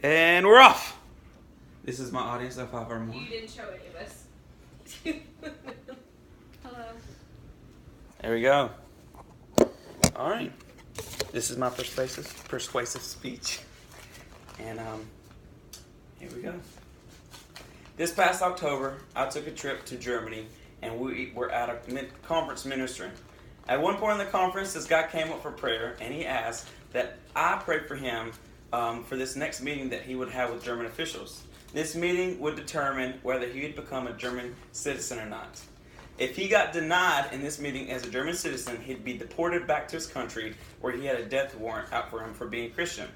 And we're off. This is my audience of 5 or more. You didn't show any of us. Hello. There we go. All right. This is my persuasive speech. And here we go. This past October, I took a trip to Germany, and we were at a conference ministering. At one point in the conference, this guy came up for prayer, and he asked that I pray for him for this next meeting that he would have with German officials. This meeting would determine whether he would become a German citizen or not. If he got denied in this meeting as a German citizen, he'd be deported back to his country where he had a death warrant out for him for being Christian.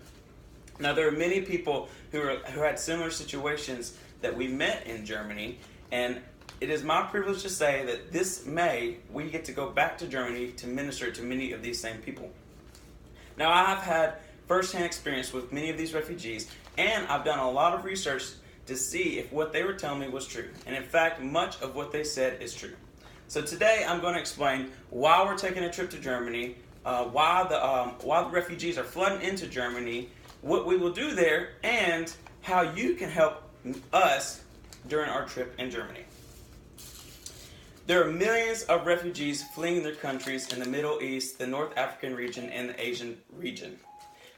Now, there are many people who had similar situations that we met in Germany, and it is my privilege to say that this May, we get to go back to Germany to minister to many of these same people. Now, I've had firsthand experience with many of these refugees, and I've done a lot of research to see if what they were telling me was true. And in fact, much of what they said is true. So today, I'm going to explain why we're taking a trip to Germany, why the refugees are flooding into Germany, what we will do there, and how you can help us during our trip in Germany. There are millions of refugees fleeing their countries in the Middle East, the North African region, and the Asian region.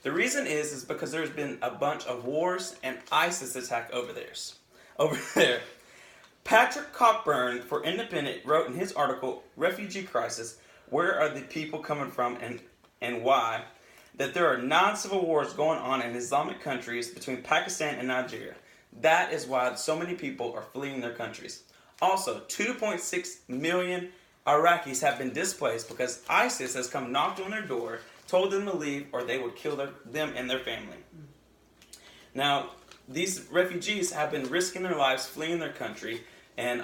The reason is because there's been a bunch of wars and ISIS attack over there. Patrick Cockburn for Independent wrote in his article, Refugee Crisis, Where Are the People Coming From and Why? That there are 9 civil wars going on in Islamic countries between Pakistan and Nigeria. That is why so many people are fleeing their countries. Also, 2.6 million Iraqis have been displaced because ISIS has come knocked on their door, told them to leave, or they would kill them and their family. Now, these refugees have been risking their lives fleeing their country and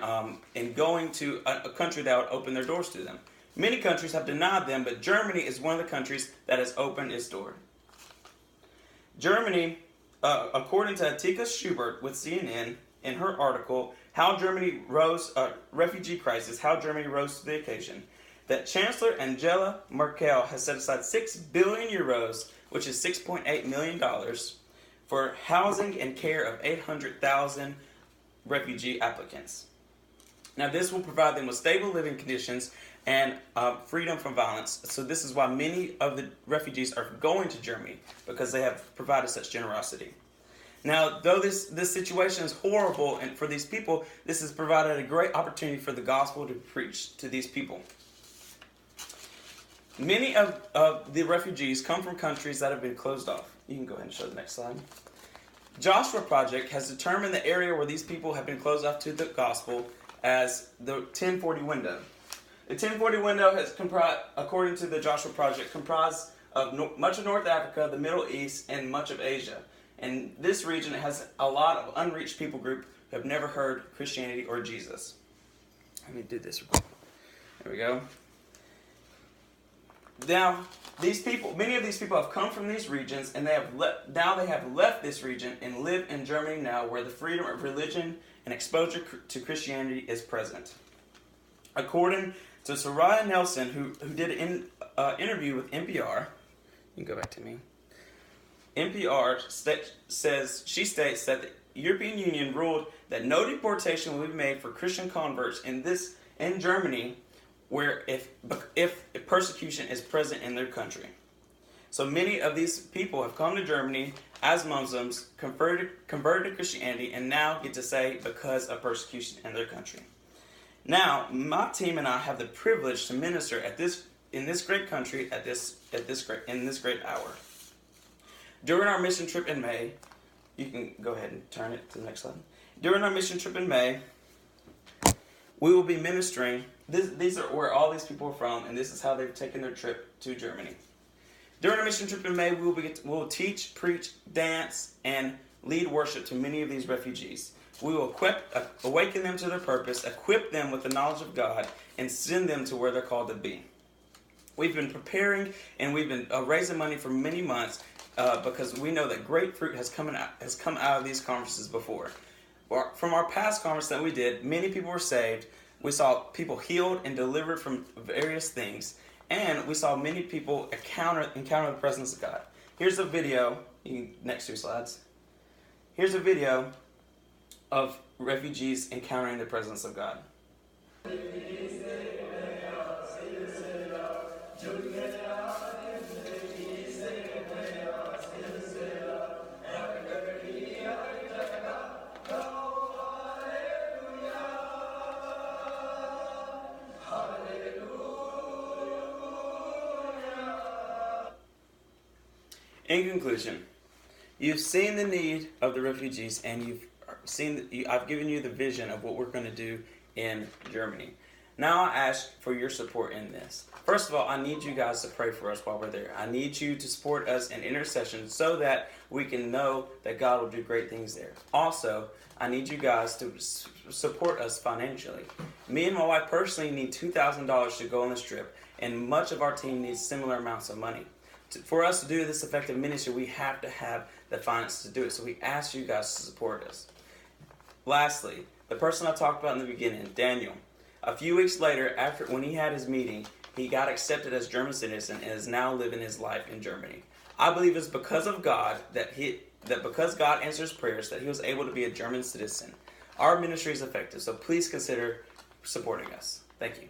going to a country that would open their doors to them. Many countries have denied them, but Germany is one of the countries that has opened its door. Germany, according to Atika Schubert with CNN, in her article, How Germany Rose, Refugee Crisis, How Germany Rose to the Occasion, that Chancellor Angela Merkel has set aside 6 billion euros, which is $6.8 million, for housing and care of 800,000 refugee applicants. Now, this will provide them with stable living conditions and freedom from violence. So this is why many of the refugees are going to Germany, because they have provided such generosity. Now, though this situation is horrible and for these people, this has provided a great opportunity for the gospel to preach to these people. Many of the refugees come from countries that have been closed off. You can go ahead and show the next slide. Joshua Project has determined the area where these people have been closed off to the gospel as the 1040 window. The 1040 window has comprised, according to the Joshua Project, comprised of much of North Africa, the Middle East, and much of Asia. And this region has a lot of unreached people group who have never heard Christianity or Jesus. Let me do this. There we go. Now, many of these people have come from these regions, and they have left this region and live in Germany now, where the freedom of religion and exposure to Christianity is present. According to Soraya Nelson, who did an interview with NPR, you can go back to me. NPR states that the European Union ruled that no deportation will be made for Christian converts in Germany, where if persecution is present in their country. So many of these people have come to Germany as Muslims, converted to Christianity, and now get to say because of persecution in their country. Now, my team and I have the privilege to minister in this great country in this great hour. During our mission trip in May, you can go ahead and turn it to the next slide. During our mission trip in May, we will be ministering. These are where all these people are from, and this is how they've taken their trip to Germany. During our mission trip in May, we will teach, preach, dance, and lead worship to many of these refugees. We will awaken them to their purpose, equip them with the knowledge of God, and send them to where they're called to be. We've been preparing, and we've been raising money for many months because we know that great fruit has come out of these conferences before. From our past conference that we did, many people were saved. We saw people healed and delivered from various things, and we saw many people encounter the presence of God. Here's a video. Next 2 slides. Here's a video of refugees encountering the presence of God. In conclusion, you've seen the need of the refugees, and I've given you the vision of what we're going to do in Germany. Now I ask for your support in this. First of all, I need you guys to pray for us while we're there. I need you to support us in intercession so that we can know that God will do great things there. Also, I need you guys to support us financially. Me and my wife personally need $2,000 to go on this trip, and much of our team needs similar amounts of money. For us to do this effective ministry, we have to have the finances to do it. So we ask you guys to support us. Lastly, the person I talked about in the beginning, Daniel. A few weeks later, when he had his meeting, he got accepted as German citizen and is now living his life in Germany. I believe it's because of God that because God answers prayers that he was able to be a German citizen. Our ministry is effective, so please consider supporting us. Thank you.